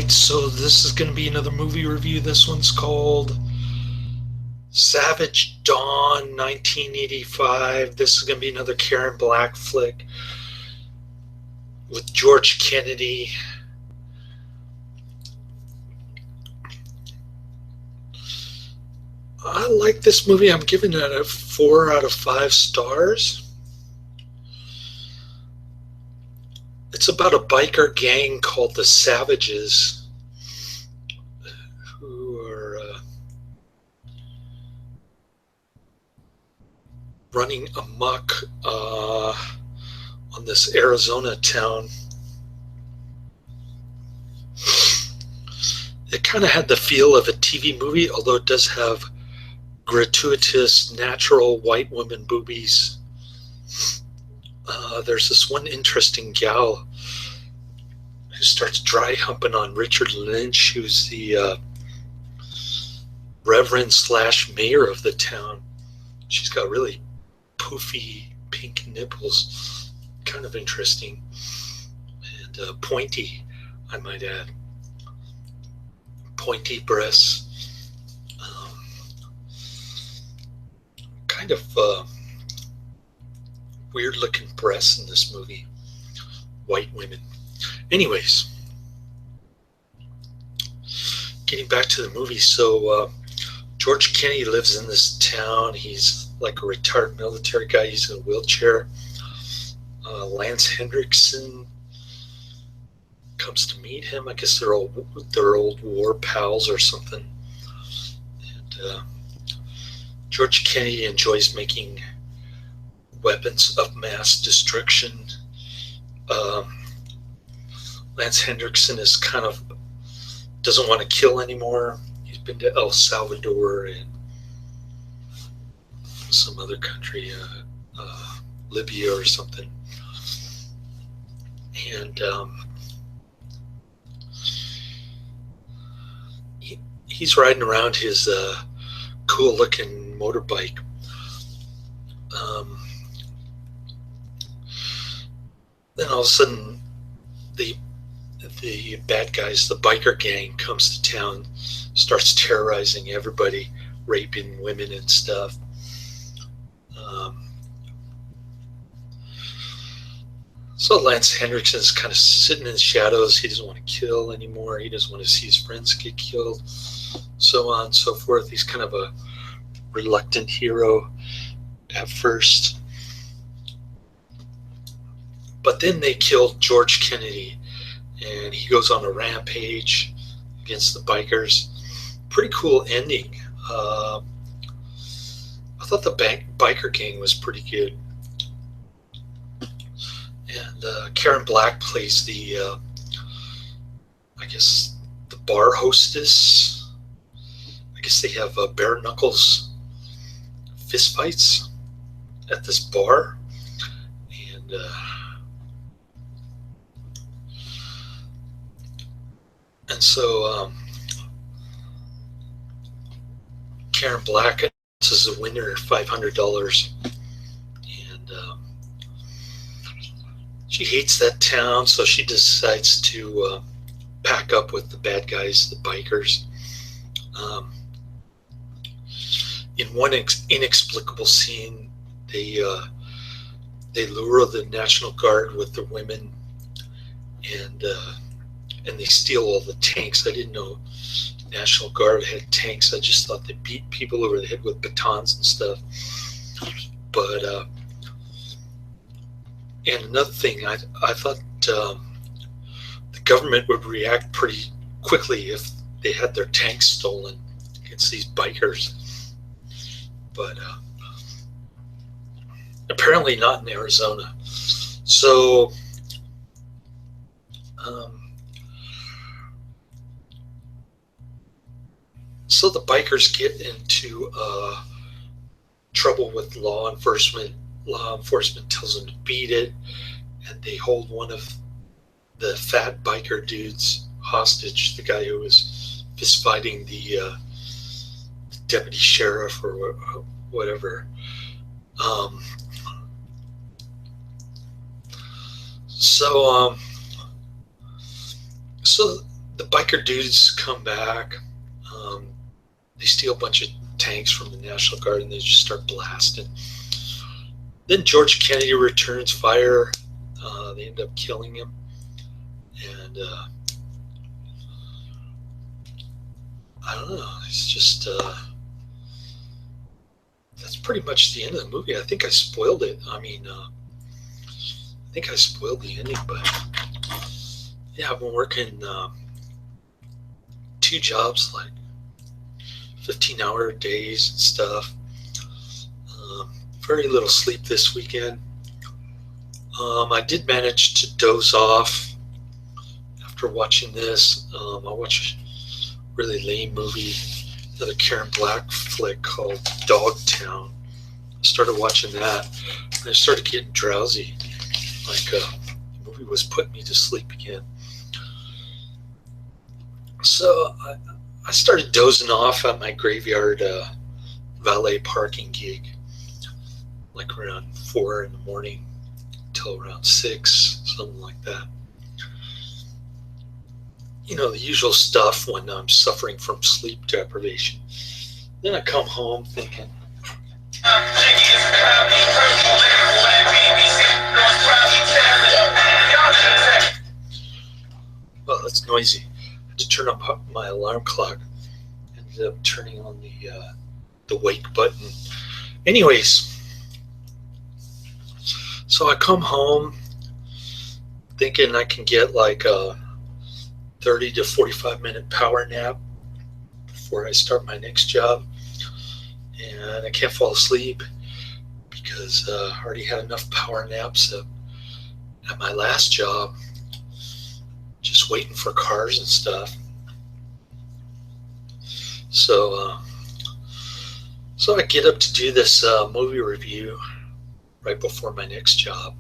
So this is going to be another movie review. This one's called Savage Dawn 1985. This is going to be another Karen Black flick with George Kennedy. I like this movie. I'm giving it a 4 out of 5 stars. It's about a biker gang called the Savages who are running amok on this Arizona town. It kind of had the feel of a TV movie, although it does have gratuitous, natural white women boobies. There's this one interesting gal who starts dry humping on Richard Lynch, who's the reverend / mayor of the town. She's got really poofy pink nipples, kind of interesting, and pointy, I might add. Pointy breasts, kind of weird looking breasts in this movie. White women. Anyways, getting back to the movie. So George Kennedy lives in this town. He's like a retired military guy. He's in a wheelchair. Lance Henriksen comes to meet him. I guess they're old war pals or something. And George Kennedy enjoys making weapons of mass destruction. Lance Henriksen is kind of doesn't want to kill anymore. He's been to El Salvador and some other country, Libya or something. And he's riding around his cool-looking motorbike. Then all of a sudden, the bad guys, the biker gang, comes to town, starts terrorizing everybody, raping women and stuff. So Lance Henriksen is kind of sitting in the shadows. He doesn't want to kill anymore. He doesn't want to see his friends get killed, so on and so forth. He's kind of a reluctant hero at first. But then they killed George Kennedy, and he goes on a rampage against the bikers. Pretty cool ending. I thought the biker gang was pretty good. And Karen Black plays the, I guess, the bar hostess. I guess they have bare knuckles fist fights at this bar. And so Karen Black is a winner, $500. And she hates that town, so she decides to pack up with the bad guys, the bikers. In one inexplicable scene, they lure the National Guard with the women, and they steal all the tanks. I didn't know National Guard had tanks. I just thought they beat people over the head with batons and stuff. But and another thing, I thought the government would react pretty quickly if they had their tanks stolen against these bikers. But apparently not in Arizona. So so the bikers get into trouble with law enforcement. Law enforcement tells them to beat it, and they hold one of the fat biker dudes hostage, the guy who was fist fighting the deputy sheriff or whatever. So the biker dudes come back. They steal a bunch of tanks from the National Guard and they just start blasting. Then George Kennedy returns fire. They end up killing him. And I don't know. It's just that's pretty much the end of the movie. I think I spoiled it. I think I spoiled the ending, but yeah, I've been working 2 jobs, like 15-hour days and stuff. Very little sleep this weekend. I did manage to doze off after watching this. I watched a really lame movie, another Karen Black flick called Dogtown. I started watching that, and I started getting drowsy. Like the movie was putting me to sleep again. So I started dozing off at my graveyard valet parking gig, like around 4 in the morning till around 6, something like that. You know, the usual stuff when I'm suffering from sleep deprivation. Then I come home thinking, well, that's noisy. I had to turn up my alarm clock. Ended up turning on the wake button. Anyways, so I come home thinking I can get like a 30 to 45 minute power nap before I start my next job. And I can't fall asleep because I already had enough power naps at my last job, just waiting for cars and stuff. So I get up to do this movie review right before my next job.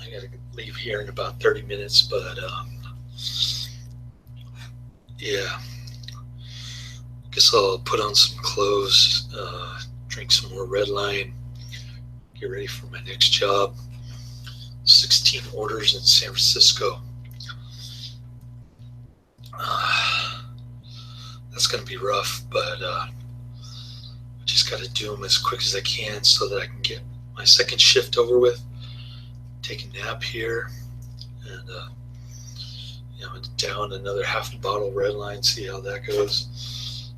I gotta leave here in about 30 minutes, but yeah, guess I'll put on some clothes, drink some more red line, get ready for my next job. 16 orders in San Francisco. That's going to be rough, but I just got to do them as quick as I can so that I can get my second shift over with, take a nap here, and down another half a bottle of red line, see how that goes.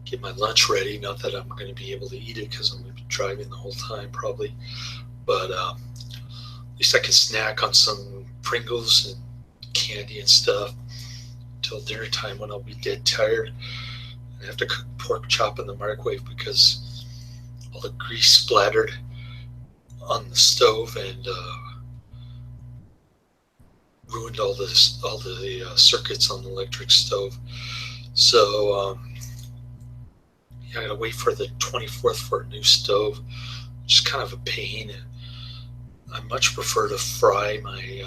Get my lunch ready, not that I'm going to be able to eat it because I'm going to be driving the whole time probably, but at least I can snack on some Pringles and candy and stuff until dinner time when I'll be dead tired. I have to cook pork chop in the microwave because all the grease splattered on the stove and ruined all the circuits on the electric stove. So I gotta wait for the 24th for a new stove, which is kind of a pain. I much prefer to fry my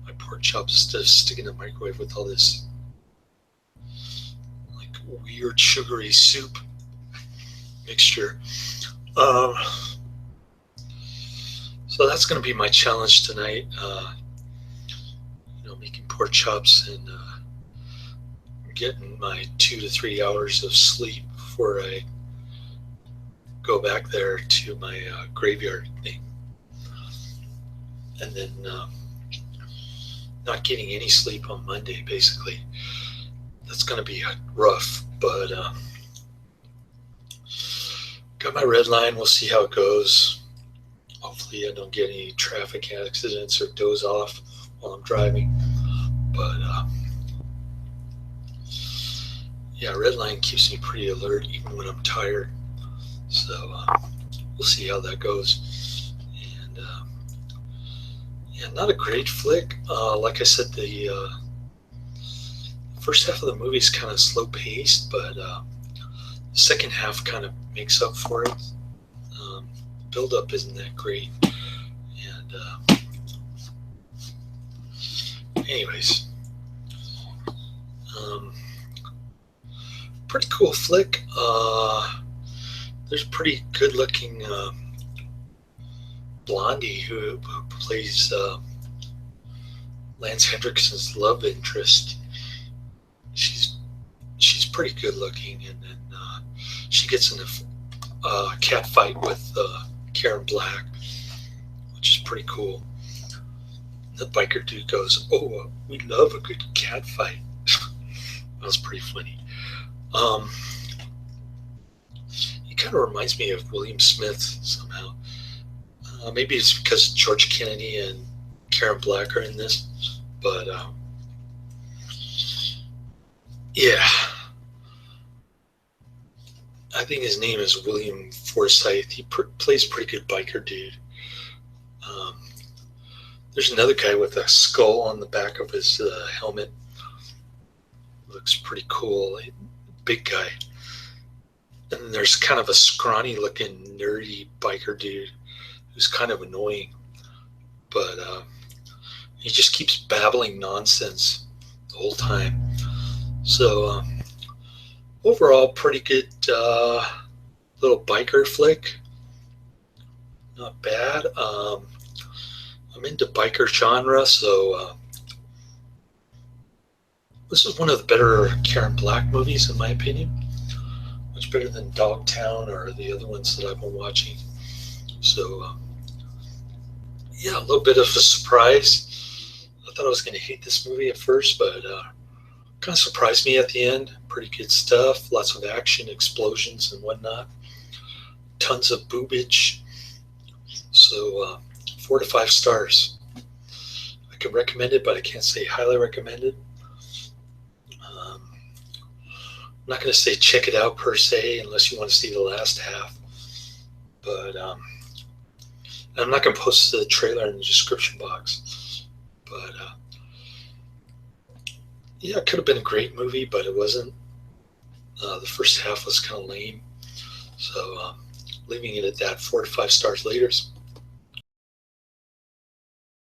my pork chops instead of sticking in the microwave with all this like weird sugary soup mixture. So that's going to be my challenge tonight. Making pork chops and getting my 2 to 3 hours of sleep before I go back there to my graveyard thing. And then not getting any sleep on Monday, basically. That's going to be rough, but got my red line. We'll see how it goes. Hopefully I don't get any traffic accidents or doze off while I'm driving. But yeah, red line keeps me pretty alert even when I'm tired. So we'll see how that goes. And yeah, not a great flick. Like I said, the first half of the movie is kind of slow paced, but the second half kind of makes up for it. Build up isn't that great. And anyways, pretty cool flick. There's a pretty good looking Blondie who plays Lance Henriksen's love interest. She's pretty good looking, and then she gets in a cat fight with Karen Black, which is pretty cool. The biker dude goes, "Oh, we love a good cat fight." That was pretty funny. He kind of reminds me of William Smith somehow. Maybe it's because George Kennedy and Karen Black are in this, but yeah, I think his name is William Forsythe. He plays a pretty good biker dude. There's another guy with a skull on the back of his helmet. Looks pretty cool. Big guy. And there's kind of a scrawny looking nerdy biker dude who's kind of annoying. But he just keeps babbling nonsense the whole time. So overall, pretty good little biker flick. Not bad. I'm into biker genre, so this is one of the better Karen Black movies, in my opinion. Much better than Dogtown or the other ones that I've been watching. So, yeah, a little bit of a surprise. I thought I was going to hate this movie at first, but kind of surprised me at the end. Pretty good stuff. Lots of action, explosions, and whatnot. Tons of boobage. So, 4 to 5 stars. I can recommend it, but I can't say highly recommended. I'm not going to say check it out per se, unless you want to see the last half. But I'm not going to post the trailer in the description box. But yeah, it could have been a great movie, but it wasn't. The first half was kind of lame. So leaving it at that, 4 to 5 stars later.